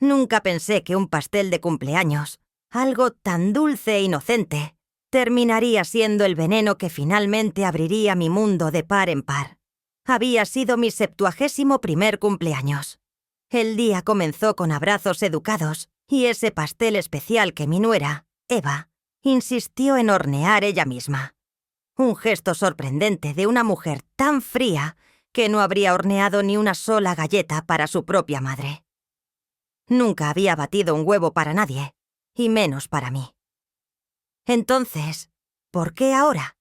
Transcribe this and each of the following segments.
Nunca pensé que un pastel de cumpleaños, algo tan dulce e inocente, terminaría siendo el veneno que finalmente abriría mi mundo de par en par. Había sido mi 71º cumpleaños. El día comenzó con abrazos educados y ese pastel especial que mi nuera, Eva, insistió en hornear ella misma. Un gesto sorprendente de una mujer tan fría que no habría horneado ni una sola galleta para su propia madre. Nunca había batido un huevo para nadie, y menos para mí. Entonces, ¿por qué ahora?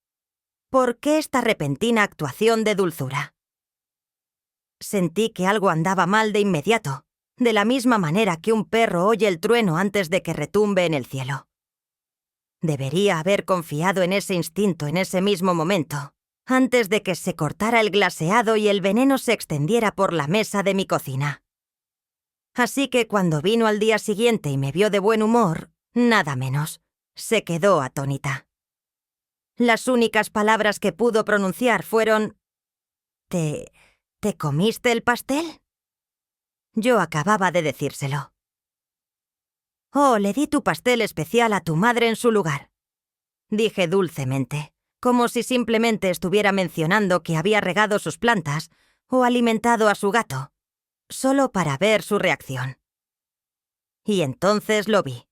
¿Por qué esta repentina actuación de dulzura? Sentí que algo andaba mal de inmediato, de la misma manera que un perro oye el trueno antes de que retumbe en el cielo. Debería haber confiado en ese instinto en ese mismo momento, antes de que se cortara el glaseado y el veneno se extendiera por la mesa de mi cocina. Así que cuando vino al día siguiente y me vio de buen humor, nada menos, se quedó atónita. Las únicas palabras que pudo pronunciar fueron: ¿Te comiste el pastel? Yo acababa de decírselo. «Oh, le di tu pastel especial a tu madre en su lugar», dije dulcemente, como si simplemente estuviera mencionando que había regado sus plantas o alimentado a su gato, solo para ver su reacción. Y entonces lo vi.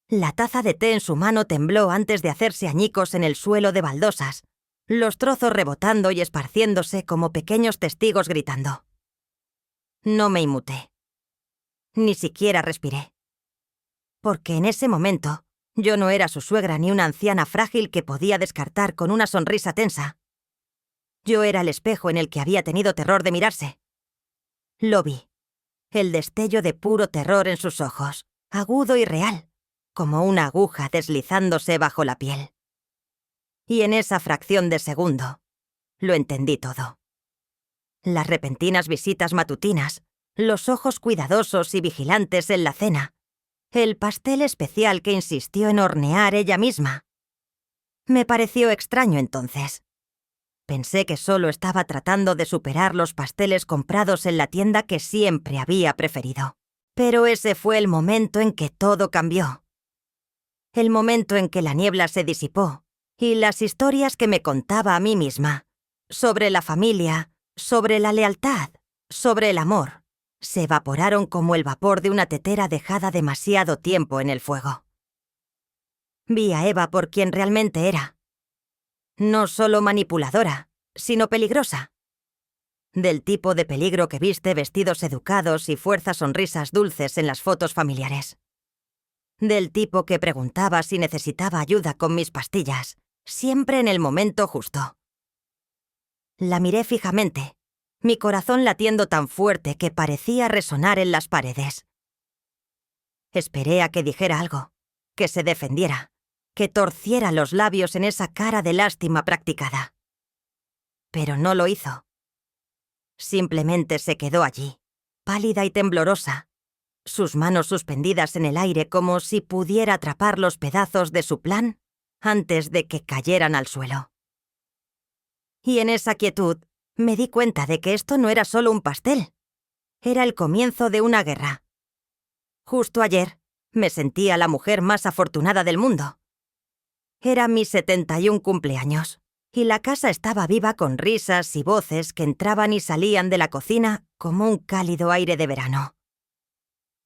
La taza de té en su mano tembló antes de hacerse añicos en el suelo de baldosas, los trozos rebotando y esparciéndose como pequeños testigos gritando. No me inmuté. Ni siquiera respiré. Porque en ese momento yo no era su suegra ni una anciana frágil que podía descartar con una sonrisa tensa. Yo era el espejo en el que había tenido terror de mirarse. Lo vi. El destello de puro terror en sus ojos, agudo y real, como una aguja deslizándose bajo la piel. Y en esa fracción de segundo, lo entendí todo. Las repentinas visitas matutinas, los ojos cuidadosos y vigilantes en la cena, el pastel especial que insistió en hornear ella misma. Me pareció extraño entonces. Pensé que solo estaba tratando de superar los pasteles comprados en la tienda que siempre había preferido. Pero ese fue el momento en que todo cambió. El momento en que la niebla se disipó y las historias que me contaba a mí misma, sobre la familia, sobre la lealtad, sobre el amor, se evaporaron como el vapor de una tetera dejada demasiado tiempo en el fuego. Vi a Eva por quien realmente era. No solo manipuladora, sino peligrosa. Del tipo de peligro que viste vestidos educados y fuerza sonrisas dulces en las fotos familiares. Del tipo que preguntaba si necesitaba ayuda con mis pastillas, siempre en el momento justo. La miré fijamente, mi corazón latiendo tan fuerte que parecía resonar en las paredes. Esperé a que dijera algo, que se defendiera, que torciera los labios en esa cara de lástima practicada. Pero no lo hizo. Simplemente se quedó allí, pálida y temblorosa, sus manos suspendidas en el aire como si pudiera atrapar los pedazos de su plan antes de que cayeran al suelo. Y en esa quietud me di cuenta de que esto no era solo un pastel, era el comienzo de una guerra. Justo ayer me sentía la mujer más afortunada del mundo. Era mi 71 cumpleaños, y la casa estaba viva con risas y voces que entraban y salían de la cocina como un cálido aire de verano.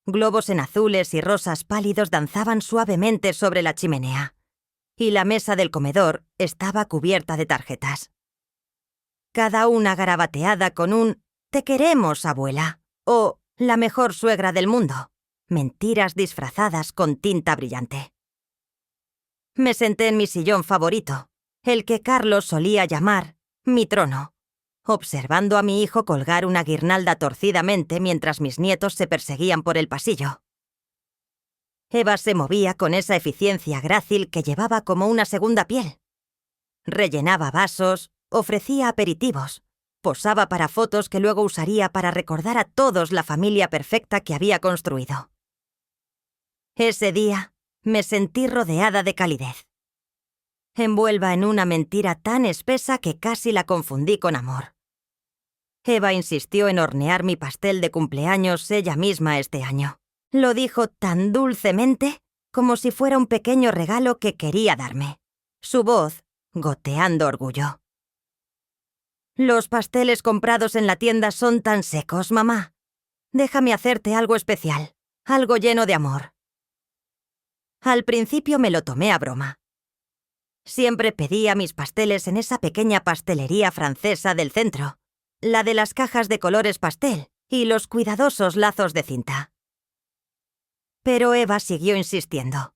Globos en azules y rosas pálidos danzaban suavemente sobre la chimenea, y la mesa del comedor estaba cubierta de tarjetas. Cada una garabateada con un «Te queremos, abuela» o «La mejor suegra del mundo», mentiras disfrazadas con tinta brillante. Me senté en mi sillón favorito, el que Carlos solía llamar mi trono, observando a mi hijo colgar una guirnalda torcidamente mientras mis nietos se perseguían por el pasillo. Eva se movía con esa eficiencia grácil que llevaba como una segunda piel. Rellenaba vasos, ofrecía aperitivos, posaba para fotos que luego usaría para recordar a todos la familia perfecta que había construido. Ese día me sentí rodeada de calidez, envuelva en una mentira tan espesa que casi la confundí con amor. Eva insistió en hornear mi pastel de cumpleaños ella misma este año, Lo dijo tan dulcemente como si fuera un pequeño regalo que quería darme. Su voz goteando orgullo. Los pasteles comprados en la tienda son tan secos, mamá. Déjame hacerte algo especial, algo lleno de amor. Al principio me lo tomé a broma. Siempre pedía mis pasteles en esa pequeña pastelería francesa del centro, la de las cajas de colores pastel y los cuidadosos lazos de cinta. Pero Eva siguió insistiendo.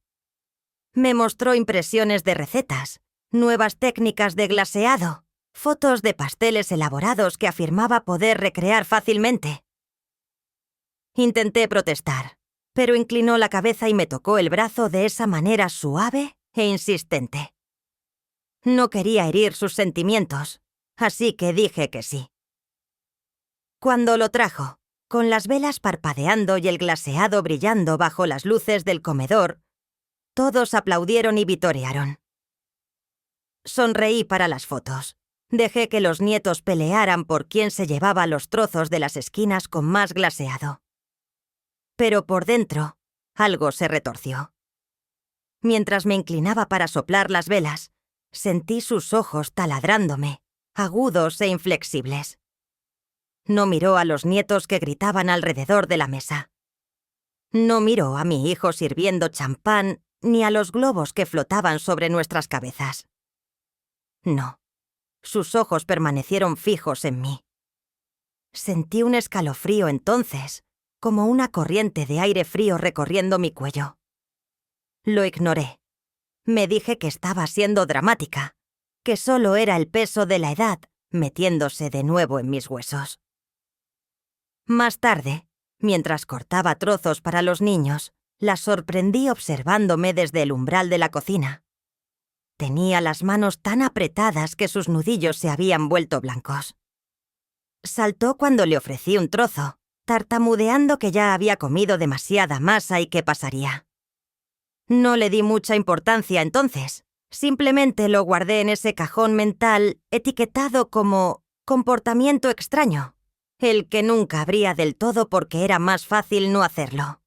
Me mostró impresiones de recetas, nuevas técnicas de glaseado, fotos de pasteles elaborados que afirmaba poder recrear fácilmente. Intenté protestar, pero inclinó la cabeza y me tocó el brazo de esa manera suave e insistente. No quería herir sus sentimientos, así que dije que sí. Cuando lo trajo, con las velas parpadeando y el glaseado brillando bajo las luces del comedor, todos aplaudieron y vitorearon. Sonreí para las fotos. Dejé que los nietos pelearan por quién se llevaba los trozos de las esquinas con más glaseado. Pero por dentro, algo se retorció. Mientras me inclinaba para soplar las velas, sentí sus ojos taladrándome, agudos e inflexibles. No miró a los nietos que gritaban alrededor de la mesa. No miró a mi hijo sirviendo champán ni a los globos que flotaban sobre nuestras cabezas. No. Sus ojos permanecieron fijos en mí. Sentí un escalofrío entonces, como una corriente de aire frío recorriendo mi cuello. Lo ignoré. Me dije que estaba siendo dramática, que solo era el peso de la edad metiéndose de nuevo en mis huesos. Más tarde, mientras cortaba trozos para los niños, la sorprendí observándome desde el umbral de la cocina. Tenía las manos tan apretadas que sus nudillos se habían vuelto blancos. Saltó cuando le ofrecí un trozo, tartamudeando que ya había comido demasiada masa y qué pasaría. No le di mucha importancia entonces. Simplemente lo guardé en ese cajón mental etiquetado como comportamiento extraño, el que nunca abría del todo porque era más fácil no hacerlo.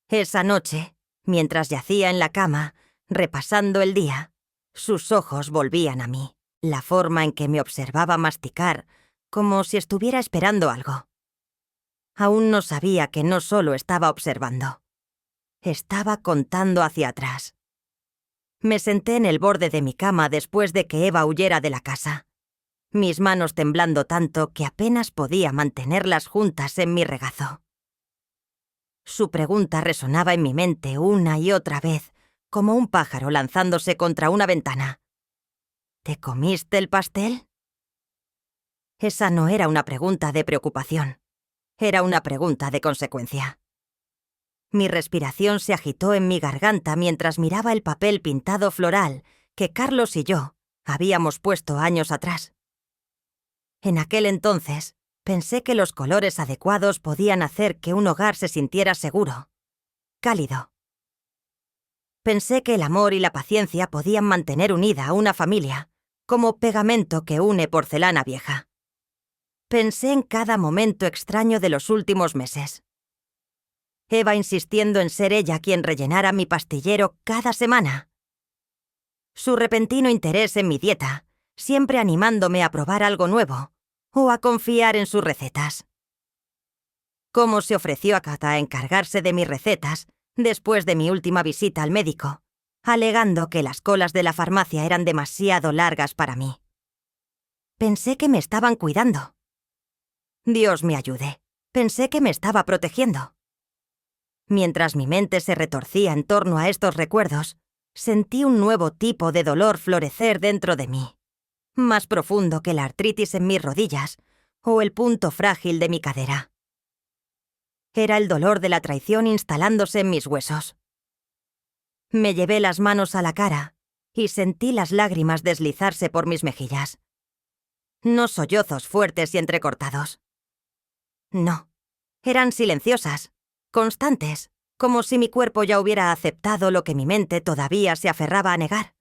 Esa noche, mientras yacía en la cama, repasando el día, sus ojos volvían a mí, la forma en que me observaba masticar, como si estuviera esperando algo. Aún no sabía que no solo estaba observando. Estaba contando hacia atrás. Me senté en el borde de mi cama después de que Eva huyera de la casa, mis manos temblando tanto que apenas podía mantenerlas juntas en mi regazo. Su pregunta resonaba en mi mente una y otra vez, como un pájaro lanzándose contra una ventana. ¿Te comiste el pastel? Esa no era una pregunta de preocupación. Era una pregunta de consecuencia. Mi respiración se agitó en mi garganta mientras miraba el papel pintado floral que Carlos y yo habíamos puesto años atrás. En aquel entonces, pensé que los colores adecuados podían hacer que un hogar se sintiera seguro, cálido. Pensé que el amor y la paciencia podían mantener unida a una familia, como pegamento que une porcelana vieja. Pensé en cada momento extraño de los últimos meses. Eva insistiendo en ser ella quien rellenara mi pastillero cada semana. Su repentino interés en mi dieta, siempre animándome a probar algo nuevo, o a confiar en sus recetas. Cómo se ofreció a Kata a encargarse de mis recetas después de mi última visita al médico, alegando que las colas de la farmacia eran demasiado largas para mí. Pensé que me estaban cuidando. Dios me ayude. Pensé que me estaba protegiendo. Mientras mi mente se retorcía en torno a estos recuerdos, sentí un nuevo tipo de dolor florecer dentro de mí, más profundo que la artritis en mis rodillas o el punto frágil de mi cadera. Era el dolor de la traición instalándose en mis huesos. Me llevé las manos a la cara y sentí las lágrimas deslizarse por mis mejillas. No sollozos fuertes y entrecortados. No, eran silenciosas, constantes, como si mi cuerpo ya hubiera aceptado lo que mi mente todavía se aferraba a negar.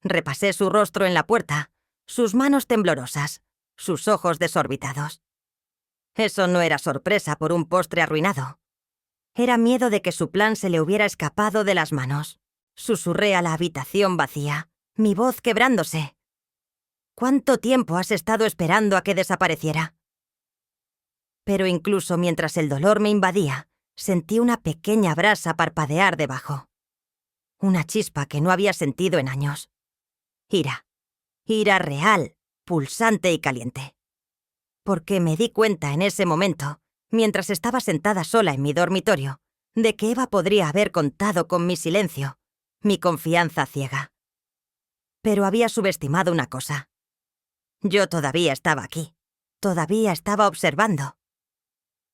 Repasé su rostro en la puerta, sus manos temblorosas, sus ojos desorbitados. Eso no era sorpresa por un postre arruinado. Era miedo de que su plan se le hubiera escapado de las manos. Susurré a la habitación vacía, mi voz quebrándose. ¿Cuánto tiempo has estado esperando a que desapareciera? Pero incluso mientras el dolor me invadía, sentí una pequeña brasa parpadear debajo. Una chispa que no había sentido en años. Ira. Ira real, pulsante y caliente. Porque me di cuenta en ese momento, mientras estaba sentada sola en mi dormitorio, de que Eva podría haber contado con mi silencio, mi confianza ciega. Pero había subestimado una cosa. Yo todavía estaba aquí. Todavía estaba observando.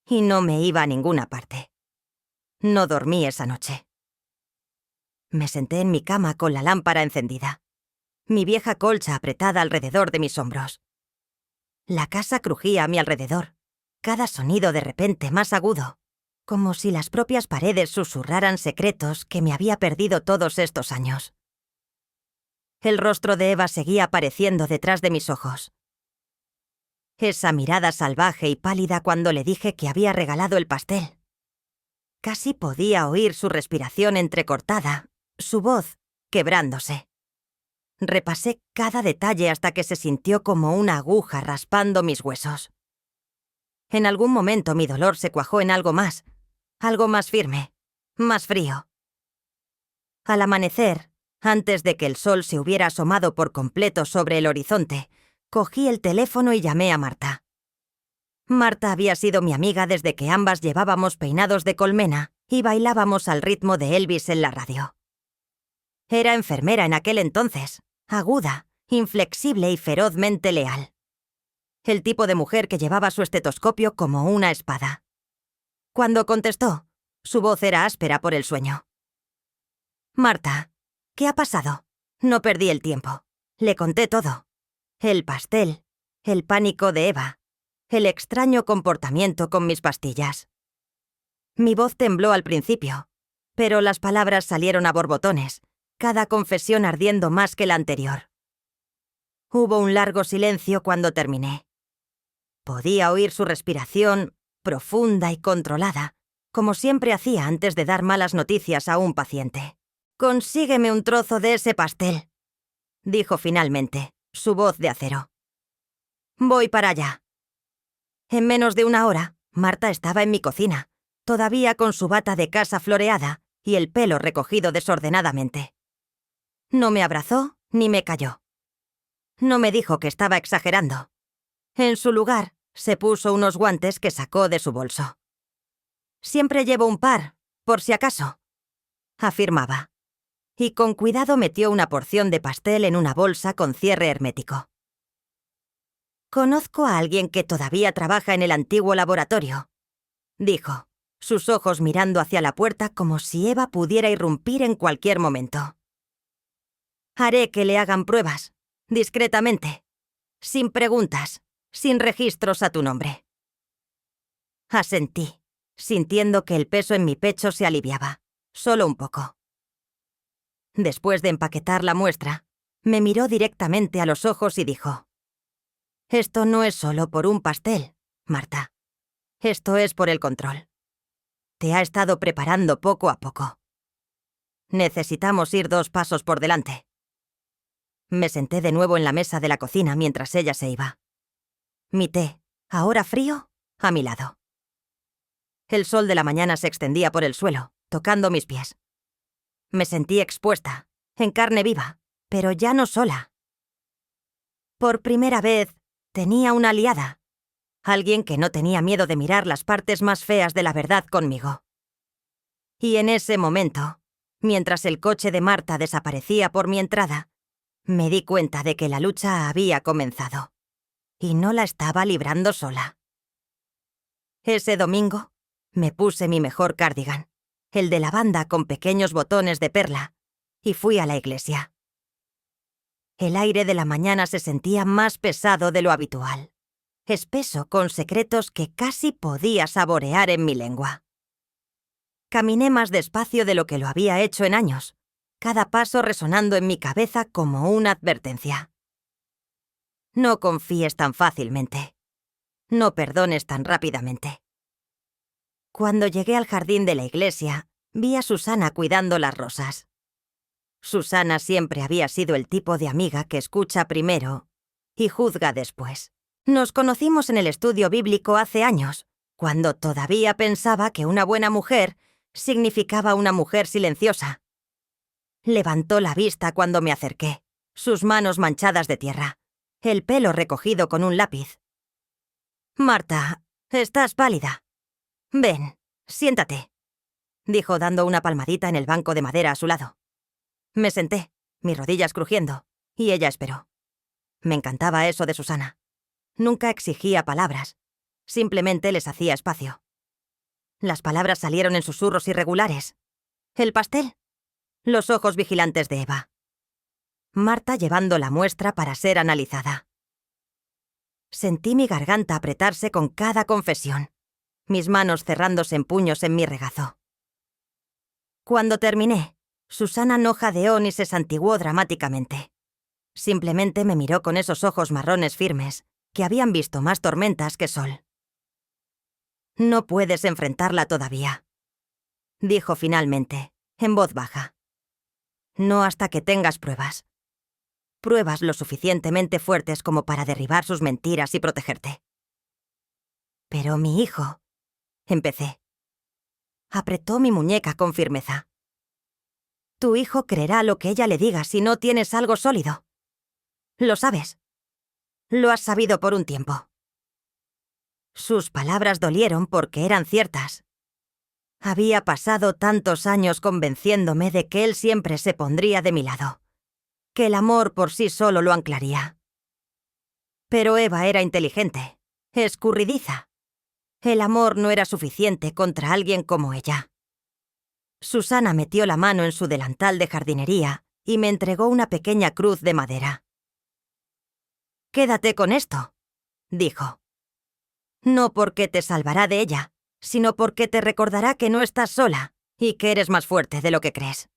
Y no me iba a ninguna parte. No dormí esa noche. Me senté en mi cama con la lámpara encendida, mi vieja colcha apretada alrededor de mis hombros. La casa crujía a mi alrededor, cada sonido de repente más agudo, como si las propias paredes susurraran secretos que me había perdido todos estos años. El rostro de Eva seguía apareciendo detrás de mis ojos. Esa mirada salvaje y pálida cuando le dije que había regalado el pastel. Casi podía oír su respiración entrecortada, su voz quebrándose. Repasé cada detalle hasta que se sintió como una aguja raspando mis huesos. En algún momento mi dolor se cuajó en algo más firme, más frío. Al amanecer, antes de que el sol se hubiera asomado por completo sobre el horizonte, cogí el teléfono y llamé a Marta. Marta había sido mi amiga desde que ambas llevábamos peinados de colmena y bailábamos al ritmo de Elvis en la radio. Era enfermera en aquel entonces, aguda, inflexible y ferozmente leal. El tipo de mujer que llevaba su estetoscopio como una espada. Cuando contestó, su voz era áspera por el sueño. «Marta, ¿qué ha pasado?» No perdí el tiempo. Le conté todo. El pastel, el pánico de Eva, el extraño comportamiento con mis pastillas. Mi voz tembló al principio, pero las palabras salieron a borbotones, cada confesión ardiendo más que la anterior. Hubo un largo silencio cuando terminé. Podía oír su respiración, profunda y controlada, como siempre hacía antes de dar malas noticias a un paciente. «Consígueme un trozo de ese pastel», dijo finalmente, su voz de acero. «Voy para allá». En menos de una hora, Marta estaba en mi cocina, todavía con su bata de casa floreada y el pelo recogido desordenadamente. No me abrazó ni me calló. No me dijo que estaba exagerando. En su lugar, se puso unos guantes que sacó de su bolso. «Siempre llevo un par, por si acaso», afirmaba. Y con cuidado metió una porción de pastel en una bolsa con cierre hermético. «Conozco a alguien que todavía trabaja en el antiguo laboratorio», dijo, sus ojos mirando hacia la puerta como si Eva pudiera irrumpir en cualquier momento. «Haré que le hagan pruebas, discretamente, sin preguntas, sin registros a tu nombre». Asentí, sintiendo que el peso en mi pecho se aliviaba, solo un poco. Después de empaquetar la muestra, me miró directamente a los ojos y dijo: «Esto no es solo por un pastel, Marta. Esto es por el control. Te ha estado preparando poco a poco. Necesitamos ir 2 pasos por delante». Me senté de nuevo en la mesa de la cocina mientras ella se iba. Mi té, ahora frío, a mi lado. El sol de la mañana se extendía por el suelo, tocando mis pies. Me sentí expuesta, en carne viva, pero ya no sola. Por primera vez, tenía una aliada, alguien que no tenía miedo de mirar las partes más feas de la verdad conmigo. Y en ese momento, mientras el coche de Marta desaparecía por mi entrada, me di cuenta de que la lucha había comenzado, y no la estaba librando sola. Ese domingo, me puse mi mejor cardigan, el de lavanda con pequeños botones de perla, y fui a la iglesia. El aire de la mañana se sentía más pesado de lo habitual, espeso con secretos que casi podía saborear en mi lengua. Caminé más despacio de lo que lo había hecho en años, cada paso resonando en mi cabeza como una advertencia. No confíes tan fácilmente. No perdones tan rápidamente. Cuando llegué al jardín de la iglesia, vi a Susana cuidando las rosas. Susana siempre había sido el tipo de amiga que escucha primero y juzga después. Nos conocimos en el estudio bíblico hace años, cuando todavía pensaba que una buena mujer significaba una mujer silenciosa. Levantó la vista cuando me acerqué, sus manos manchadas de tierra, el pelo recogido con un lápiz. «Marta, estás pálida. Ven, siéntate», dijo dando una palmadita en el banco de madera a su lado. Me senté, mis rodillas crujiendo, y ella esperó. Me encantaba eso de Susana. Nunca exigía palabras, simplemente les hacía espacio. Las palabras salieron en susurros irregulares. ¿El pastel? Los ojos vigilantes de Eva. Marta llevando la muestra para ser analizada. Sentí mi garganta apretarse con cada confesión, mis manos cerrándose en puños en mi regazo. Cuando terminé, Susana no jadeó ni se santiguó dramáticamente. Simplemente me miró con esos ojos marrones firmes, que habían visto más tormentas que sol. «No puedes enfrentarla todavía», dijo finalmente, en voz baja. «No hasta que tengas pruebas. Pruebas lo suficientemente fuertes como para derribar sus mentiras y protegerte». «Pero mi hijo», empecé. Apretó mi muñeca con firmeza. «Tu hijo creerá lo que ella le diga si no tienes algo sólido. Lo sabes. Lo has sabido por un tiempo». Sus palabras dolieron porque eran ciertas. Había pasado tantos años convenciéndome de que él siempre se pondría de mi lado, que el amor por sí solo lo anclaría. Pero Eva era inteligente, escurridiza. El amor no era suficiente contra alguien como ella. Susana metió la mano en su delantal de jardinería y me entregó una pequeña cruz de madera. «Quédate con esto», dijo. «No porque te salvará de ella, sino porque te recordará que no estás sola y que eres más fuerte de lo que crees».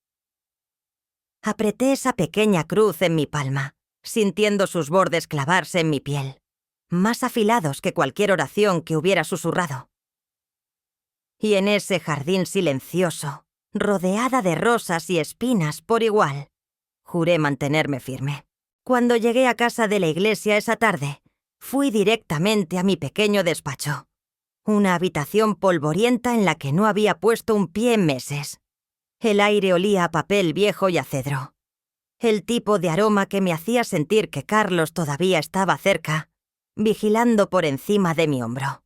Apreté esa pequeña cruz en mi palma, sintiendo sus bordes clavarse en mi piel, más afilados que cualquier oración que hubiera susurrado. Y en ese jardín silencioso, rodeada de rosas y espinas por igual, juré mantenerme firme. Cuando llegué a casa de la iglesia esa tarde, fui directamente a mi pequeño despacho. Una habitación polvorienta en la que no había puesto un pie en meses. El aire olía a papel viejo y a cedro. El tipo de aroma que me hacía sentir que Carlos todavía estaba cerca, vigilando por encima de mi hombro.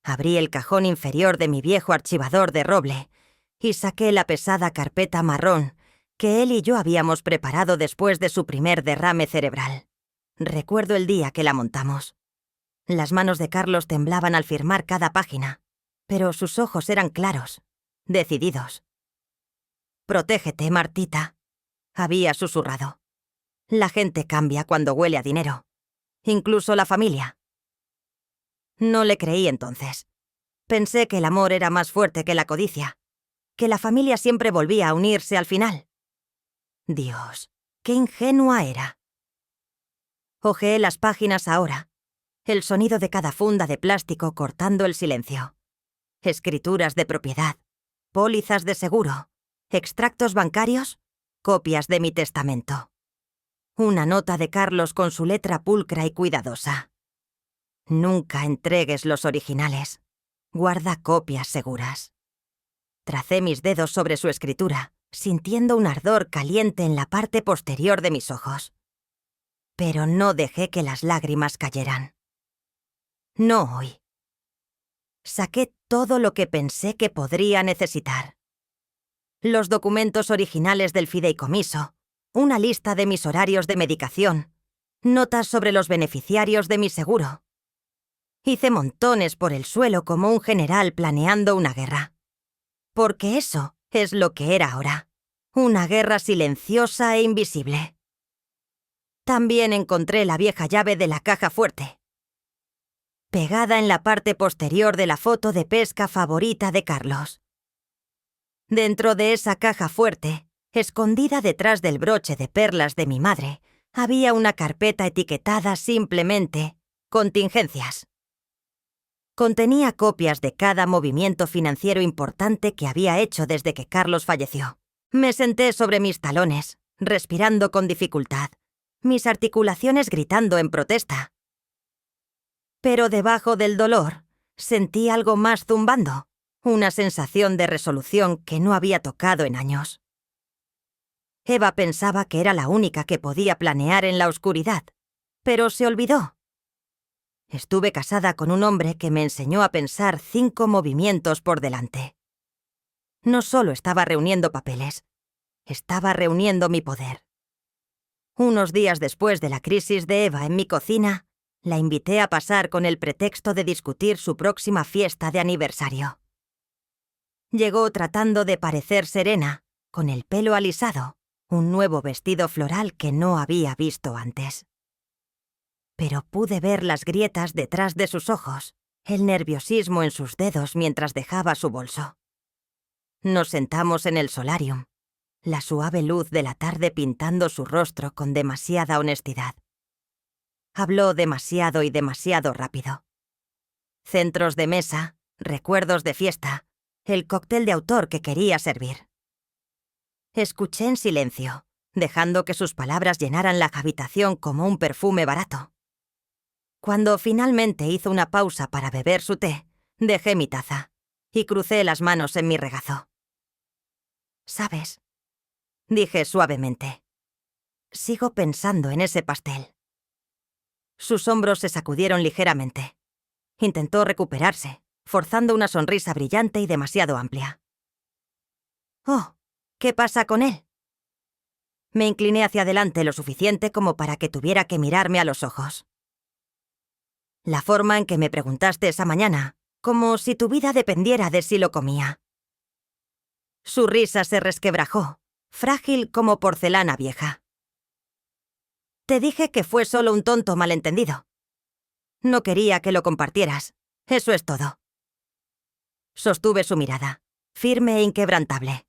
Abrí el cajón inferior de mi viejo archivador de roble y saqué la pesada carpeta marrón que él y yo habíamos preparado después de su primer derrame cerebral. Recuerdo el día que la montamos. Las manos de Carlos temblaban al firmar cada página, pero sus ojos eran claros, decididos. «Protégete, Martita», había susurrado. «La gente cambia cuando huele a dinero. Incluso la familia». No le creí entonces. Pensé que el amor era más fuerte que la codicia, que la familia siempre volvía a unirse al final. Dios, qué ingenua era. Hojeé las páginas ahora, el sonido de cada funda de plástico cortando el silencio. Escrituras de propiedad, pólizas de seguro, extractos bancarios, copias de mi testamento. Una nota de Carlos con su letra pulcra y cuidadosa. «Nunca entregues los originales. Guarda copias seguras». Tracé mis dedos sobre su escritura, sintiendo un ardor caliente en la parte posterior de mis ojos. Pero no dejé que las lágrimas cayeran. No hoy. Saqué todo lo que pensé que podría necesitar. Los documentos originales del fideicomiso, una lista de mis horarios de medicación, notas sobre los beneficiarios de mi seguro. Hice montones por el suelo como un general planeando una guerra. Porque eso es lo que era ahora, una guerra silenciosa e invisible. También encontré la vieja llave de la caja fuerte, pegada en la parte posterior de la foto de pesca favorita de Carlos. Dentro de esa caja fuerte, escondida detrás del broche de perlas de mi madre, había una carpeta etiquetada simplemente «Contingencias». Contenía copias de cada movimiento financiero importante que había hecho desde que Carlos falleció. Me senté sobre mis talones, respirando con dificultad, mis articulaciones gritando en protesta. Pero debajo del dolor, sentí algo más zumbando, una sensación de resolución que no había tocado en años. Eva pensaba que era la única que podía planear en la oscuridad, pero se olvidó. Estuve casada con un hombre que me enseñó a pensar 5 movimientos por delante. No solo estaba reuniendo papeles, estaba reuniendo mi poder. Unos días después de la crisis de Eva en mi cocina, la invité a pasar con el pretexto de discutir su próxima fiesta de aniversario. Llegó tratando de parecer serena, con el pelo alisado, un nuevo vestido floral que no había visto antes. Pero pude ver las grietas detrás de sus ojos, el nerviosismo en sus dedos mientras dejaba su bolso. Nos sentamos en el solarium, la suave luz de la tarde pintando su rostro con demasiada honestidad. Habló demasiado y demasiado rápido. Centros de mesa, recuerdos de fiesta, el cóctel de autor que quería servir. Escuché en silencio, dejando que sus palabras llenaran la habitación como un perfume barato. Cuando finalmente hizo una pausa para beber su té, dejé mi taza y crucé las manos en mi regazo. «¿Sabes?», dije suavemente. «Sigo pensando en ese pastel». Sus hombros se sacudieron ligeramente. Intentó recuperarse, forzando una sonrisa brillante y demasiado amplia. «Oh, ¿qué pasa con él?». Me incliné hacia adelante lo suficiente como para que tuviera que mirarme a los ojos. «La forma en que me preguntaste esa mañana, como si tu vida dependiera de si lo comía». Su risa se resquebrajó, frágil como porcelana vieja. «Te dije que fue solo un tonto malentendido. No quería que lo compartieras. Eso es todo». Sostuve su mirada, firme e inquebrantable.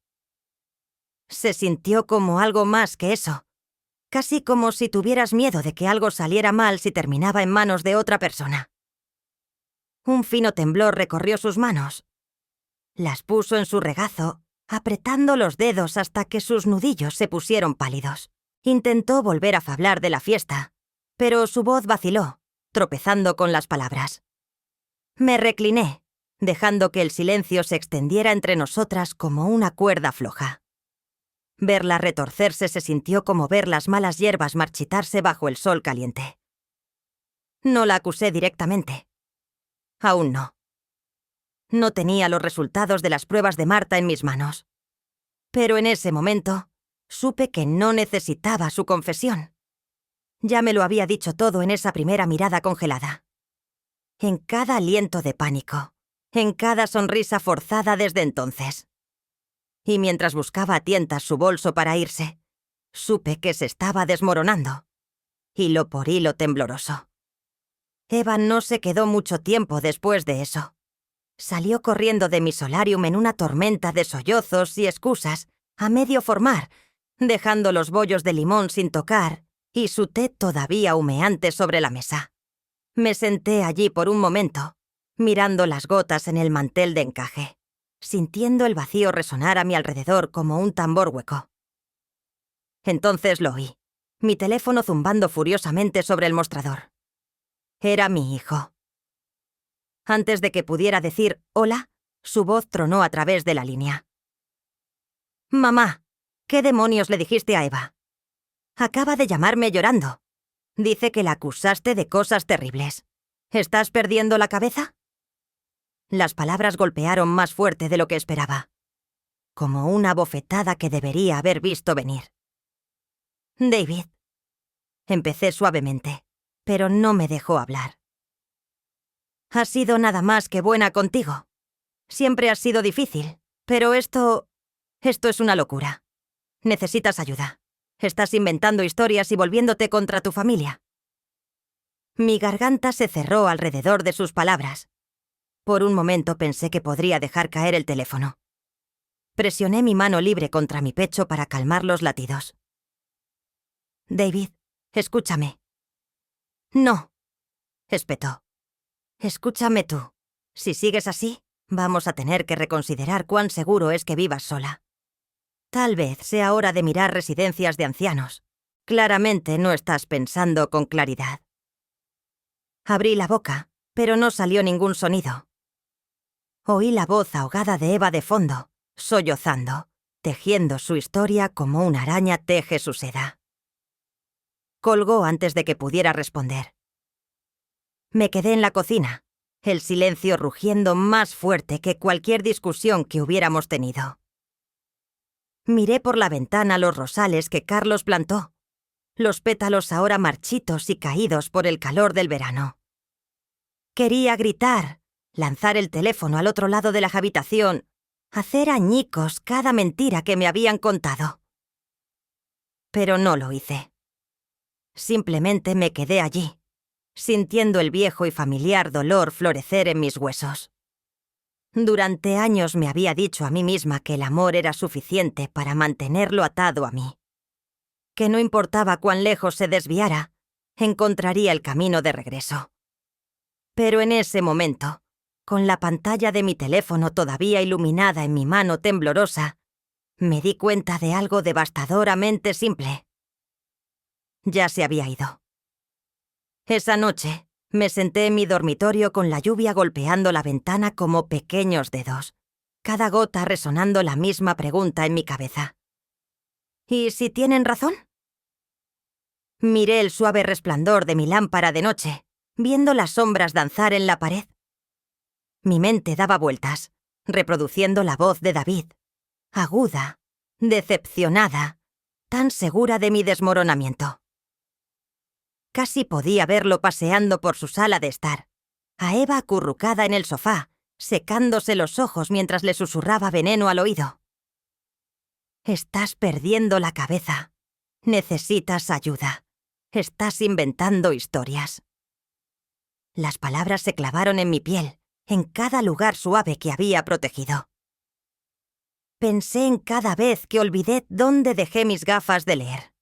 Se sintió como algo más que eso, casi como si tuvieras miedo de que algo saliera mal si terminaba en manos de otra persona. Un fino temblor recorrió sus manos. Las puso en su regazo, apretando los dedos hasta que sus nudillos se pusieron pálidos. Intentó volver a fablar de la fiesta, pero su voz vaciló, tropezando con las palabras. Me recliné, dejando que el silencio se extendiera entre nosotras como una cuerda floja. Verla retorcerse se sintió como ver las malas hierbas marchitarse bajo el sol caliente. No la acusé directamente. Aún no. No tenía los resultados de las pruebas de Marta en mis manos. Pero en ese momento, supe que no necesitaba su confesión. Ya me lo había dicho todo en esa primera mirada congelada. En cada aliento de pánico, en cada sonrisa forzada desde entonces. Y mientras buscaba a tientas su bolso para irse, supe que se estaba desmoronando, hilo por hilo tembloroso. Eva no se quedó mucho tiempo después de eso. Salió corriendo de mi solarium en una tormenta de sollozos y excusas, a medio formar, dejando los bollos de limón sin tocar y su té todavía humeante sobre la mesa. Me senté allí por un momento, mirando las gotas en el mantel de encaje, sintiendo el vacío resonar a mi alrededor como un tambor hueco. Entonces lo oí, mi teléfono zumbando furiosamente sobre el mostrador. Era mi hijo. Antes de que pudiera decir hola, su voz tronó a través de la línea. «Mamá, ¿qué demonios le dijiste a Eva? Acaba de llamarme llorando. Dice que la acusaste de cosas terribles. ¿Estás perdiendo la cabeza?». Las palabras golpearon más fuerte de lo que esperaba, como una bofetada que debería haber visto venir. «David», empecé suavemente, pero no me dejó hablar. «Has sido nada más que buena contigo. Siempre has sido difícil, pero esto es una locura. Necesitas ayuda. Estás inventando historias y volviéndote contra tu familia». Mi garganta se cerró alrededor de sus palabras. Por un momento pensé que podría dejar caer el teléfono. Presioné mi mano libre contra mi pecho para calmar los latidos. «David, escúchame». «No», espetó. «Escúchame tú». Si sigues así, vamos a tener que reconsiderar cuán seguro es que vivas sola. Tal vez sea hora de mirar residencias de ancianos. Claramente no estás pensando con claridad. Abrí la boca, pero no salió ningún sonido. Oí la voz ahogada de Eva de fondo, sollozando, tejiendo su historia como una araña teje su seda. Colgó antes de que pudiera responder. Me quedé en la cocina, el silencio rugiendo más fuerte que cualquier discusión que hubiéramos tenido. Miré por la ventana los rosales que Carlos plantó, los pétalos ahora marchitos y caídos por el calor del verano. Quería gritar, lanzar el teléfono al otro lado de la habitación, hacer añicos cada mentira que me habían contado. Pero no lo hice. Simplemente me quedé allí, sintiendo el viejo y familiar dolor florecer en mis huesos. Durante años me había dicho a mí misma que el amor era suficiente para mantenerlo atado a mí. Que no importaba cuán lejos se desviara, encontraría el camino de regreso. Pero en ese momento, con la pantalla de mi teléfono todavía iluminada en mi mano temblorosa, me di cuenta de algo devastadoramente simple. Ya se había ido. Esa noche, me senté en mi dormitorio con la lluvia golpeando la ventana como pequeños dedos, cada gota resonando la misma pregunta en mi cabeza. ¿Y si tienen razón? Miré el suave resplandor de mi lámpara de noche, viendo las sombras danzar en la pared. Mi mente daba vueltas, reproduciendo la voz de David, aguda, decepcionada, tan segura de mi desmoronamiento. Casi podía verlo paseando por su sala de estar, a Eva acurrucada en el sofá, secándose los ojos mientras le susurraba veneno al oído. Estás perdiendo la cabeza. Necesitas ayuda. Estás inventando historias. Las palabras se clavaron en mi piel, en cada lugar suave que había protegido. Pensé en cada vez que olvidé dónde dejé mis gafas de leer.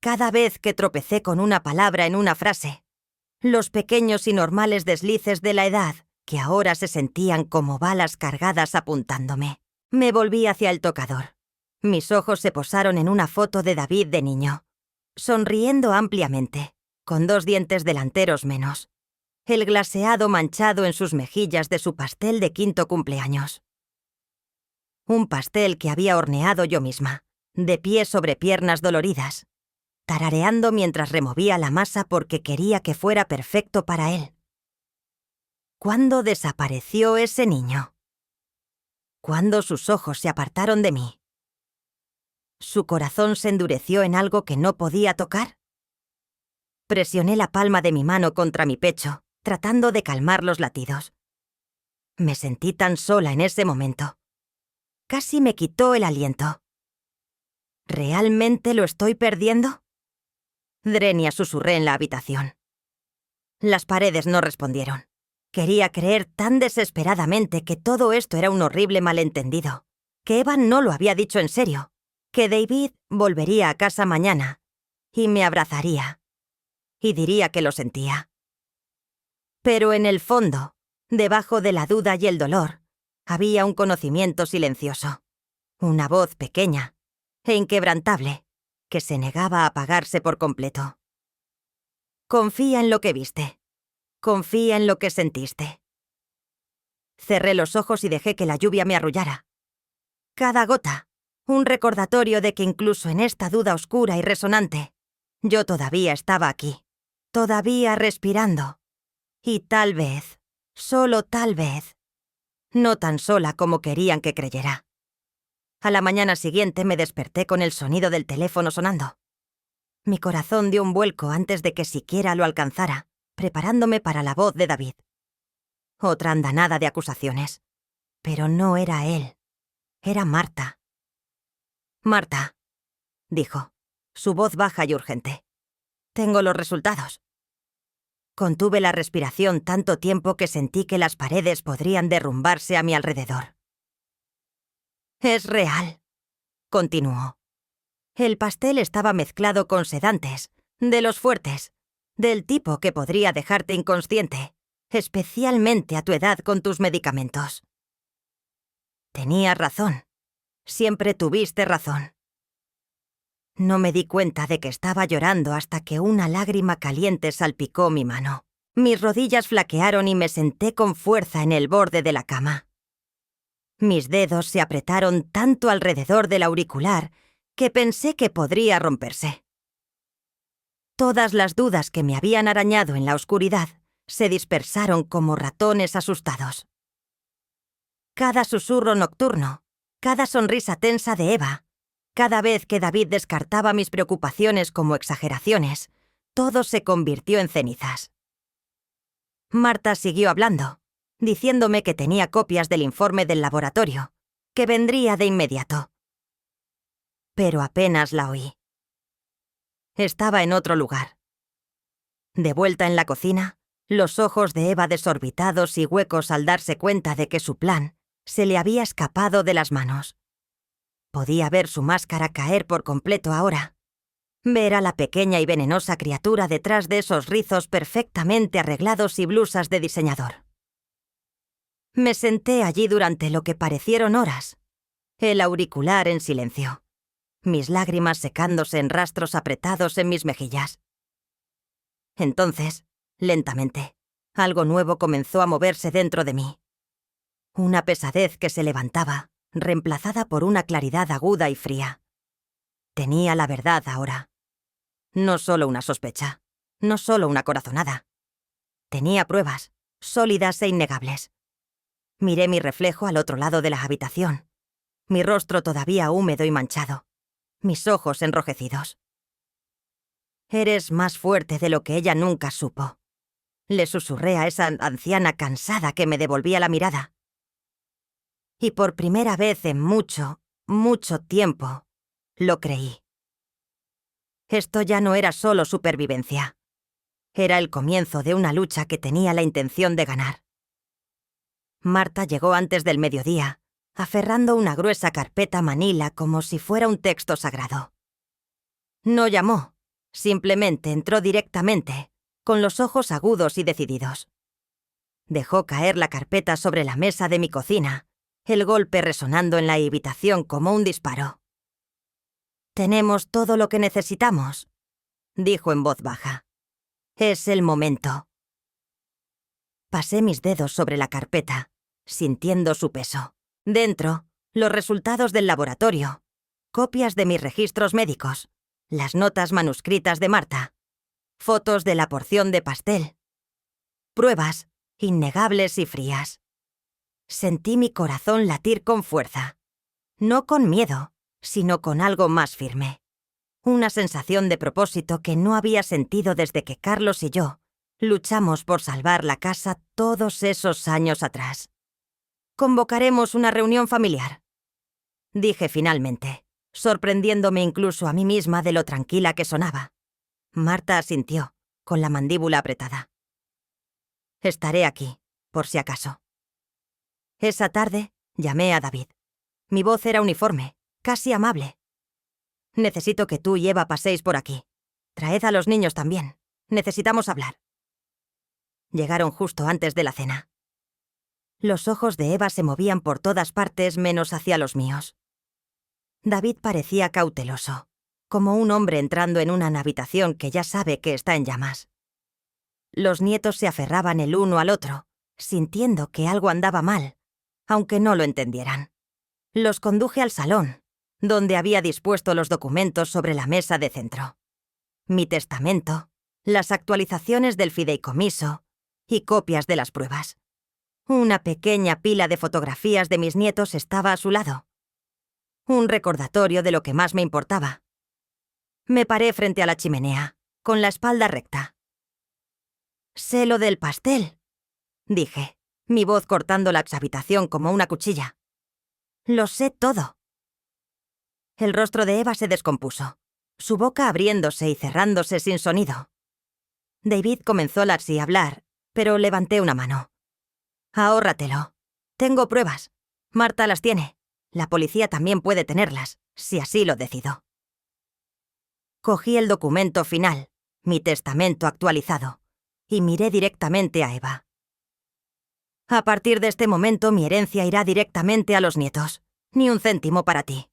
Cada vez que tropecé con una palabra en una frase. Los pequeños y normales deslices de la edad, que ahora se sentían como balas cargadas apuntándome. Me volví hacia el tocador. Mis ojos se posaron en una foto de David de niño, sonriendo ampliamente, con 2 dientes delanteros menos. El glaseado manchado en sus mejillas de su pastel de 5º cumpleaños. Un pastel que había horneado yo misma, de pie sobre piernas doloridas, tarareando mientras removía la masa porque quería que fuera perfecto para él. ¿Cuándo desapareció ese niño? ¿Cuándo sus ojos se apartaron de mí? ¿Su corazón se endureció en algo que no podía tocar? Presioné la palma de mi mano contra mi pecho, tratando de calmar los latidos. Me sentí tan sola en ese momento. Casi me quitó el aliento. ¿Realmente lo estoy perdiendo? Drenia, susurré en la habitación. Las paredes no respondieron. Quería creer tan desesperadamente que todo esto era un horrible malentendido, que Eva no lo había dicho en serio, que David volvería a casa mañana y me abrazaría y diría que lo sentía. Pero en el fondo, debajo de la duda y el dolor, había un conocimiento silencioso, una voz pequeña e inquebrantable que se negaba a apagarse por completo. Confía en lo que viste. Confía en lo que sentiste. Cerré los ojos y dejé que la lluvia me arrullara. Cada gota, un recordatorio de que incluso en esta duda oscura y resonante, yo todavía estaba aquí, todavía respirando. Y tal vez, solo tal vez, no tan sola como querían que creyera. A la mañana siguiente me desperté con el sonido del teléfono sonando. Mi corazón dio un vuelco antes de que siquiera lo alcanzara, preparándome para la voz de David. Otra andanada de acusaciones. Pero no era él. Era Marta. «Marta», dijo, su voz baja y urgente. «Tengo los resultados». Contuve la respiración tanto tiempo que sentí que las paredes podrían derrumbarse a mi alrededor. «Es real», continuó. El pastel estaba mezclado con sedantes, de los fuertes, del tipo que podría dejarte inconsciente. especialmente a tu edad con tus medicamentos. Tenías razón. Siempre tuviste razón. No me di cuenta de que estaba llorando hasta que una lágrima caliente salpicó mi mano. Mis rodillas flaquearon y me senté con fuerza en el borde de la cama. Mis dedos se apretaron tanto alrededor del auricular que pensé que podría romperse. Todas las dudas que me habían arañado en la oscuridad se dispersaron como ratones asustados. Cada susurro nocturno, cada sonrisa tensa de Eva, cada vez que David descartaba mis preocupaciones como exageraciones, todo se convirtió en cenizas. Marta siguió hablando, diciéndome que tenía copias del informe del laboratorio, que vendría de inmediato. Pero apenas la oí. Estaba en otro lugar. De vuelta en la cocina, los ojos de Eva desorbitados y huecos al darse cuenta de que su plan se le había escapado de las manos. Podía ver su máscara caer por completo ahora. Ver a la pequeña y venenosa criatura detrás de esos rizos perfectamente arreglados y blusas de diseñador. Me senté allí durante lo que parecieron horas, el auricular en silencio, mis lágrimas secándose en rastros apretados en mis mejillas. Entonces, lentamente, algo nuevo comenzó a moverse dentro de mí. Una pesadez que se levantaba, reemplazada por una claridad aguda y fría. Tenía la verdad ahora. No solo una sospecha, no solo una corazonada. Tenía pruebas, sólidas e innegables. Miré mi reflejo al otro lado de la habitación, mi rostro todavía húmedo y manchado, mis ojos enrojecidos. Eres más fuerte de lo que ella nunca supo. Le susurré a esa anciana cansada que me devolvía la mirada. Y por primera vez en mucho, mucho tiempo, lo creí. Esto ya no era solo supervivencia. Era el comienzo de una lucha que tenía la intención de ganar. Marta llegó antes del mediodía, aferrando una gruesa carpeta manila como si fuera un texto sagrado. No llamó, simplemente entró directamente, con los ojos agudos y decididos. Dejó caer la carpeta sobre la mesa de mi cocina, el golpe resonando en la habitación como un disparo. «Tenemos todo lo que necesitamos», dijo en voz baja. «Es el momento». Pasé mis dedos sobre la carpeta, sintiendo su peso. Dentro, los resultados del laboratorio, copias de mis registros médicos, las notas manuscritas de Marta, fotos de la porción de pastel. Pruebas, innegables y frías. Sentí mi corazón latir con fuerza. No con miedo, sino con algo más firme. Una sensación de propósito que no había sentido desde que Carlos y yo luchamos por salvar la casa todos esos años atrás. «Convocaremos una reunión familiar», dije finalmente, sorprendiéndome incluso a mí misma de lo tranquila que sonaba. Marta asintió, con la mandíbula apretada. «Estaré aquí, por si acaso». Esa tarde llamé a David. Mi voz era uniforme, casi amable. «Necesito que tú y Eva paséis por aquí. Traed a los niños también. Necesitamos hablar». Llegaron justo antes de la cena. Los ojos de Eva se movían por todas partes menos hacia los míos. David parecía cauteloso, como un hombre entrando en una habitación que ya sabe que está en llamas. Los nietos se aferraban el uno al otro, sintiendo que algo andaba mal, aunque no lo entendieran. Los conduje al salón, donde había dispuesto los documentos sobre la mesa de centro. Mi testamento, las actualizaciones del fideicomiso y copias de las pruebas. Una pequeña pila de fotografías de mis nietos estaba a su lado. Un recordatorio de lo que más me importaba. Me paré frente a la chimenea, con la espalda recta. «Sé lo del pastel», dije, mi voz cortando la habitación como una cuchilla. «Lo sé todo». El rostro de Eva se descompuso, su boca abriéndose y cerrándose sin sonido. David comenzó a hablar, pero levanté una mano. «Ahórratelo. Tengo pruebas. Marta las tiene. La policía también puede tenerlas, si así lo decido». Cogí el documento final, mi testamento actualizado, y miré directamente a Eva. A partir de este momento mi herencia irá directamente a los nietos. Ni un céntimo para ti.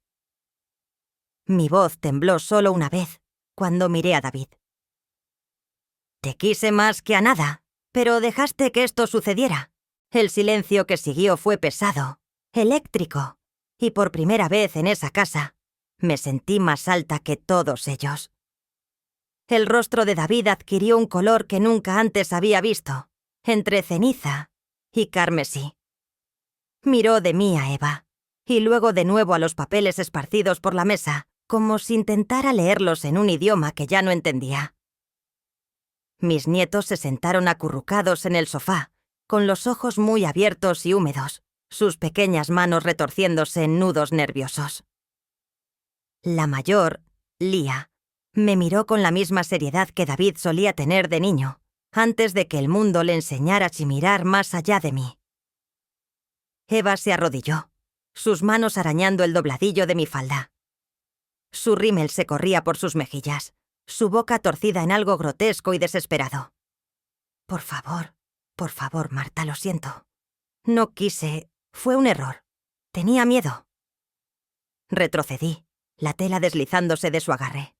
Mi voz tembló solo una vez, cuando miré a David. Te quise más que a nada, pero dejaste que esto sucediera. El silencio que siguió fue pesado, eléctrico, y por primera vez en esa casa, me sentí más alta que todos ellos. El rostro de David adquirió un color que nunca antes había visto, entre ceniza y carmesí. Miró de mí a Eva, y luego de nuevo a los papeles esparcidos por la mesa, como si intentara leerlos en un idioma que ya no entendía. Mis nietos se sentaron acurrucados en el sofá, con los ojos muy abiertos y húmedos, sus pequeñas manos retorciéndose en nudos nerviosos. La mayor, Lía, me miró con la misma seriedad que David solía tener de niño, antes de que el mundo le enseñara a mirar más allá de mí. Eva se arrodilló, sus manos arañando el dobladillo de mi falda. Su rímel se corría por sus mejillas, su boca torcida en algo grotesco y desesperado. Por favor, Marta, lo siento. No quise, fue un error. Tenía miedo. Retrocedí, la tela deslizándose de su agarre.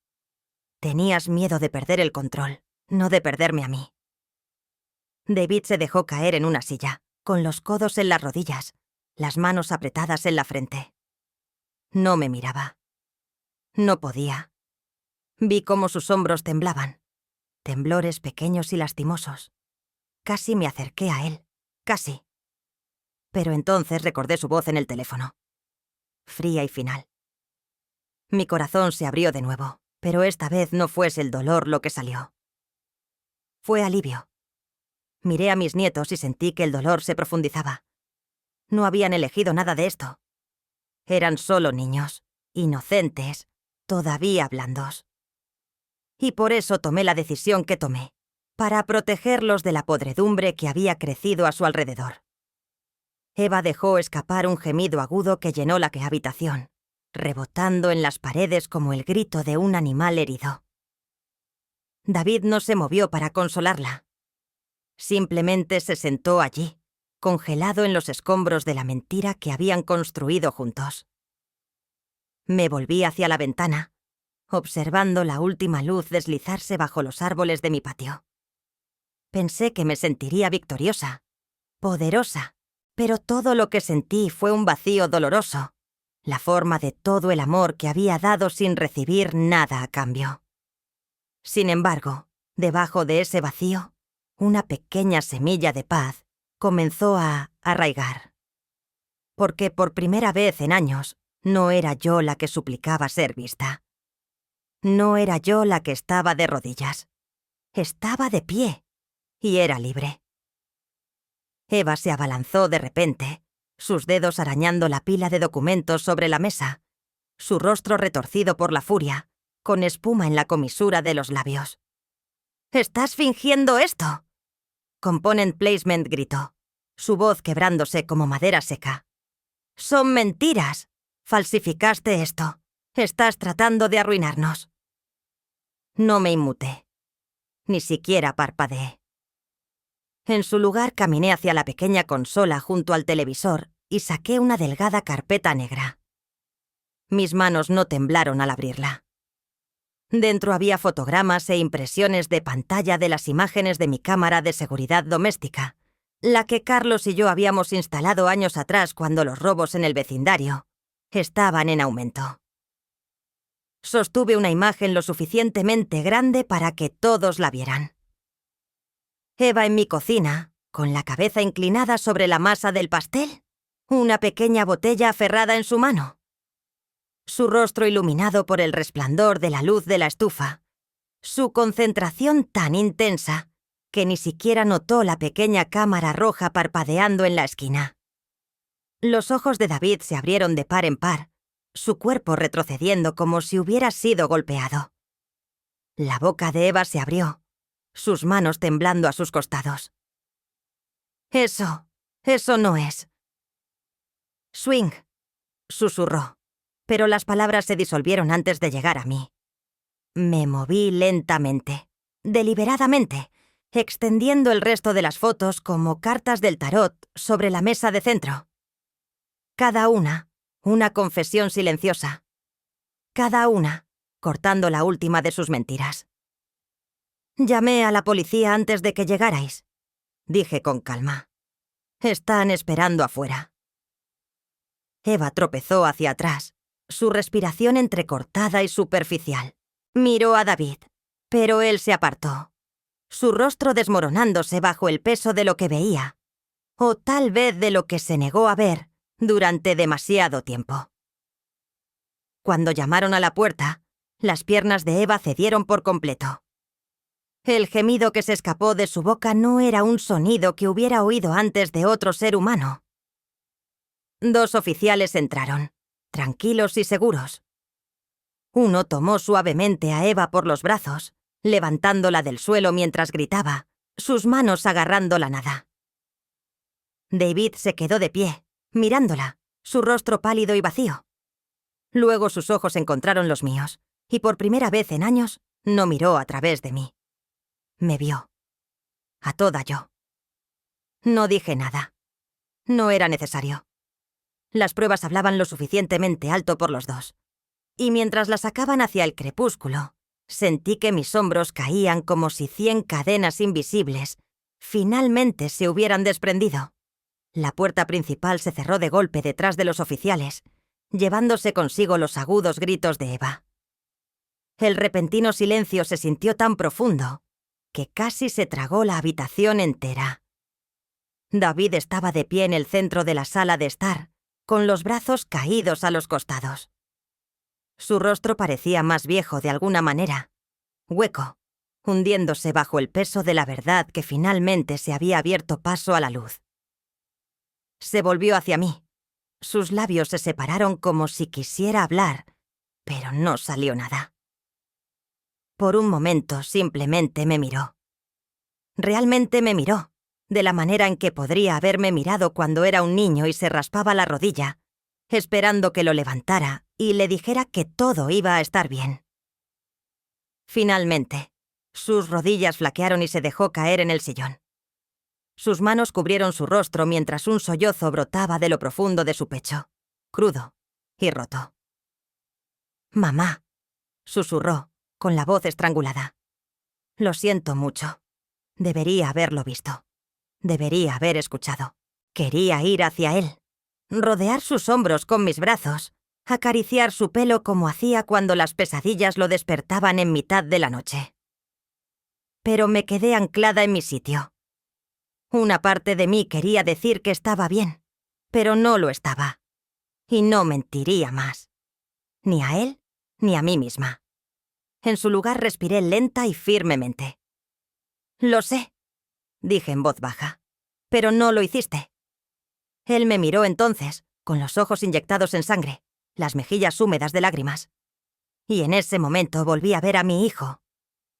Tenías miedo de perder el control, no de perderme a mí. David se dejó caer en una silla, con los codos en las rodillas, las manos apretadas en la frente. No me miraba. No podía. Vi cómo sus hombros temblaban, temblores pequeños y lastimosos. Casi me acerqué a él, casi. Pero entonces recordé su voz en el teléfono. Fría y final. Mi corazón se abrió de nuevo, pero esta vez no fuese el dolor lo que salió. Fue alivio. Miré a mis nietos y sentí que el dolor se profundizaba. No habían elegido nada de esto. Eran solo niños, inocentes, todavía blandos. Y por eso tomé la decisión que tomé, para protegerlos de la podredumbre que había crecido a su alrededor. Eva dejó escapar un gemido agudo que llenó la habitación, rebotando en las paredes como el grito de un animal herido. David no se movió para consolarla. Simplemente se sentó allí, congelado en los escombros de la mentira que habían construido juntos. Me volví hacia la ventana, observando la última luz deslizarse bajo los árboles de mi patio. Pensé que me sentiría victoriosa, poderosa, pero todo lo que sentí fue un vacío doloroso, la forma de todo el amor que había dado sin recibir nada a cambio. Sin embargo, debajo de ese vacío, una pequeña semilla de paz comenzó a arraigar. Porque por primera vez en años, no era yo la que suplicaba ser vista. No era yo la que estaba de rodillas. Estaba de pie, y era libre. Eva se abalanzó de repente, sus dedos arañando la pila de documentos sobre la mesa, su rostro retorcido por la furia, con espuma en la comisura de los labios. «¿Estás fingiendo esto?», Component Placement gritó, su voz quebrándose como madera seca. «Son mentiras. Falsificaste esto. Estás tratando de arruinarnos». No me inmuté. Ni siquiera parpadeé. En su lugar caminé hacia la pequeña consola junto al televisor y saqué una delgada carpeta negra. Mis manos no temblaron al abrirla. Dentro había fotogramas e impresiones de pantalla de las imágenes de mi cámara de seguridad doméstica, la que Carlos y yo habíamos instalado años atrás cuando los robos en el vecindario estaban en aumento. Sostuve una imagen lo suficientemente grande para que todos la vieran. Eva en mi cocina, con la cabeza inclinada sobre la masa del pastel, una pequeña botella aferrada en su mano. Su rostro iluminado por el resplandor de la luz de la estufa. Su concentración tan intensa que ni siquiera notó la pequeña cámara roja parpadeando en la esquina. Los ojos de David se abrieron de par en par, su cuerpo retrocediendo como si hubiera sido golpeado. La boca de Eva se abrió, sus manos temblando a sus costados. Eso no es. Swing, susurró, pero las palabras se disolvieron antes de llegar a mí. Me moví lentamente, deliberadamente, extendiendo el resto de las fotos como cartas del tarot sobre la mesa de centro. Cada una confesión silenciosa. Cada una, cortando la última de sus mentiras. Llamé a la policía antes de que llegarais, dije con calma. Están esperando afuera. Eva tropezó hacia atrás, su respiración entrecortada y superficial. Miró a David, pero él se apartó, su rostro desmoronándose bajo el peso de lo que veía, o tal vez de lo que se negó a ver durante demasiado tiempo. Cuando llamaron a la puerta, las piernas de Eva cedieron por completo. El gemido que se escapó de su boca no era un sonido que hubiera oído antes de otro ser humano. 2 oficiales entraron, tranquilos y seguros. Uno tomó suavemente a Eva por los brazos, levantándola del suelo mientras gritaba, sus manos agarrando la nada. David se quedó de pie, mirándola, su rostro pálido y vacío. Luego sus ojos encontraron los míos, y por primera vez en años no miró a través de mí. Me vio. A toda yo. No dije nada. No era necesario. Las pruebas hablaban lo suficientemente alto por los dos. Y mientras la sacaban hacia el crepúsculo, sentí que mis hombros caían como si 100 cadenas invisibles finalmente se hubieran desprendido. La puerta principal se cerró de golpe detrás de los oficiales, llevándose consigo los agudos gritos de Eva. El repentino silencio se sintió tan profundo que casi se tragó la habitación entera. David estaba de pie en el centro de la sala de estar, con los brazos caídos a los costados. Su rostro parecía más viejo de alguna manera, hueco, hundiéndose bajo el peso de la verdad que finalmente se había abierto paso a la luz. Se volvió hacia mí. Sus labios se separaron como si quisiera hablar, pero no salió nada. Por un momento simplemente me miró. Realmente me miró, de la manera en que podría haberme mirado cuando era un niño y se raspaba la rodilla, esperando que lo levantara y le dijera que todo iba a estar bien. Finalmente, sus rodillas flaquearon y se dejó caer en el sillón. Sus manos cubrieron su rostro mientras un sollozo brotaba de lo profundo de su pecho, crudo y roto. «Mamá», susurró, con la voz estrangulada. «Lo siento mucho. Debería haberlo visto. Debería haber escuchado. Quería ir hacia él, rodear sus hombros con mis brazos, acariciar su pelo como hacía cuando las pesadillas lo despertaban en mitad de la noche. Pero me quedé anclada en mi sitio. Una parte de mí quería decir que estaba bien, pero no lo estaba. Y no mentiría más. Ni a él, ni a mí misma. En su lugar respiré lenta y firmemente. «Lo sé», dije en voz baja, «pero no lo hiciste». Él me miró entonces, con los ojos inyectados en sangre, las mejillas húmedas de lágrimas. Y en ese momento volví a ver a mi hijo.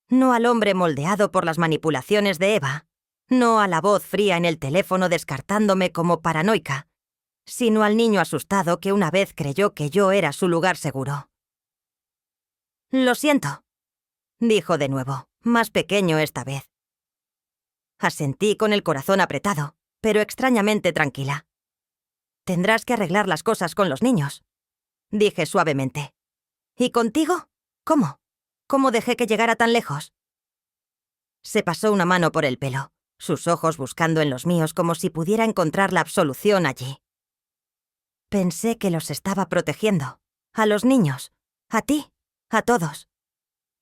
No al hombre moldeado por las manipulaciones de Eva, no a la voz fría en el teléfono descartándome como paranoica, sino al niño asustado que una vez creyó que yo era su lugar seguro. «Lo siento», dijo de nuevo, más pequeño esta vez. Asentí con el corazón apretado, pero extrañamente tranquila. «Tendrás que arreglar las cosas con los niños», dije suavemente. «¿Y contigo? ¿Cómo? ¿Cómo dejé que llegara tan lejos?» Se pasó una mano por el pelo, sus ojos buscando en los míos como si pudiera encontrar la absolución allí. «Pensé que los estaba protegiendo. A los niños. A ti. A todos.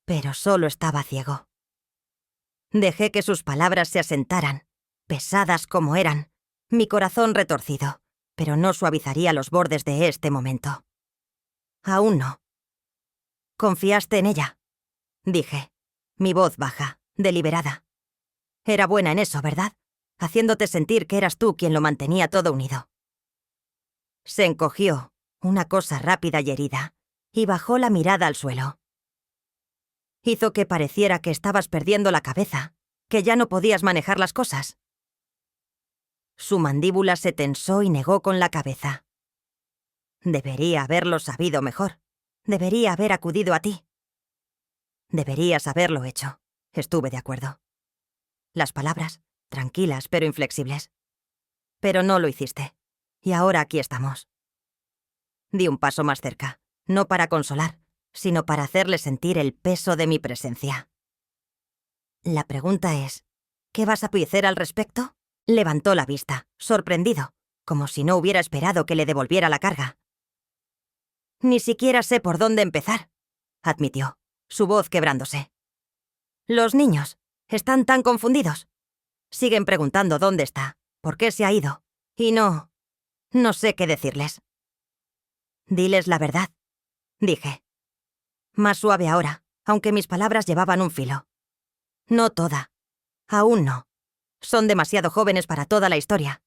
Pero solo estaba ciego». Dejé que sus palabras se asentaran, pesadas como eran, mi corazón retorcido, pero no suavizaría los bordes de este momento. «Aún no». «Confiaste en ella», dije, mi voz baja, deliberada. «Era buena en eso, ¿verdad? Haciéndote sentir que eras tú quien lo mantenía todo unido». Se encogió, una cosa rápida y herida, y bajó la mirada al suelo. Hizo que pareciera que estabas perdiendo la cabeza, que ya no podías manejar las cosas. Su mandíbula se tensó y negó con la cabeza. «Debería haberlo sabido mejor. Debería haber acudido a ti». «Deberías haberlo hecho», estuve de acuerdo. las palabras, tranquilas pero inflexibles. Pero no lo hiciste. Y ahora aquí estamos. Di un paso más cerca, no para consolar, sino para hacerle sentir el peso de mi presencia. La pregunta es, ¿qué vas a hacer al respecto? Levantó la vista, sorprendido, como si no hubiera esperado que le devolviera la carga. Ni siquiera sé por dónde empezar, admitió, su voz quebrándose. Los niños están tan confundidos. Siguen preguntando dónde está, por qué se ha ido, y no sé qué decirles. Diles la verdad, dije. Más suave ahora, aunque mis palabras llevaban un filo. No toda. Aún no. Son demasiado jóvenes para toda la historia.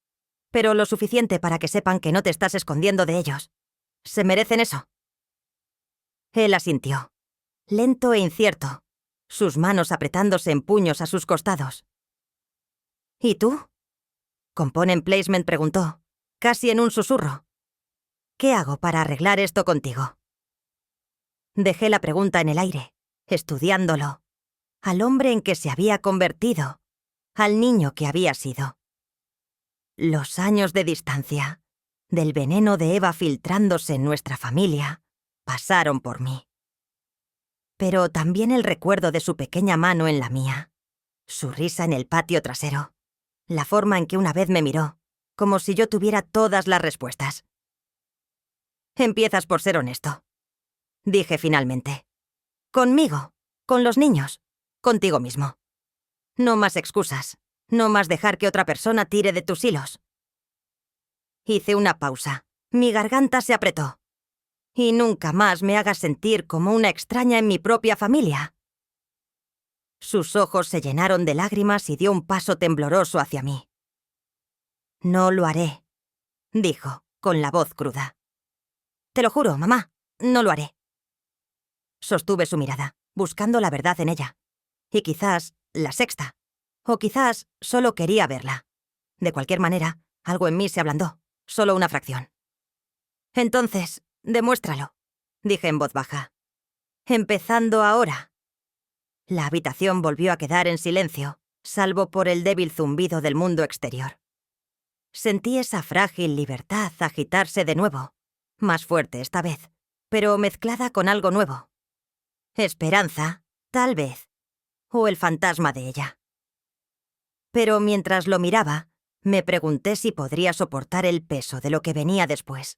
Pero lo suficiente para que sepan que no te estás escondiendo de ellos. ¿Se merecen eso? Él asintió. Lento e incierto, sus manos apretándose en puños a sus costados. ¿Y tú? Component Placement preguntó, casi en un susurro. ¿Qué hago para arreglar esto contigo? Dejé la pregunta en el aire, estudiándolo. Al hombre en que se había convertido, al niño que había sido. Los años de distancia, del veneno de Eva filtrándose en nuestra familia, pasaron por mí. Pero también el recuerdo de su pequeña mano en la mía, su risa en el patio trasero, la forma en que una vez me miró, como si yo tuviera todas las respuestas. Empiezas por ser honesto, dije finalmente. Conmigo, con los niños, contigo mismo. No más excusas, no más dejar que otra persona tire de tus hilos. Hice una pausa, mi garganta se apretó. Y nunca más me hagas sentir como una extraña en mi propia familia. Sus ojos se llenaron de lágrimas y dio un paso tembloroso hacia mí. No lo haré, dijo, con la voz cruda. Te lo juro, mamá, no lo haré. Sostuve su mirada, buscando la verdad en ella. Y quizás la sexta. O quizás solo quería verla. De cualquier manera, algo en mí se ablandó, solo una fracción. Entonces, demuéstralo, dije en voz baja. Empezando ahora. La habitación volvió a quedar en silencio, salvo por el débil zumbido del mundo exterior. Sentí esa frágil libertad agitarse de nuevo, más fuerte esta vez, pero mezclada con algo nuevo. Esperanza, tal vez, o el fantasma de ella. Pero mientras lo miraba, me pregunté si podría soportar el peso de lo que venía después.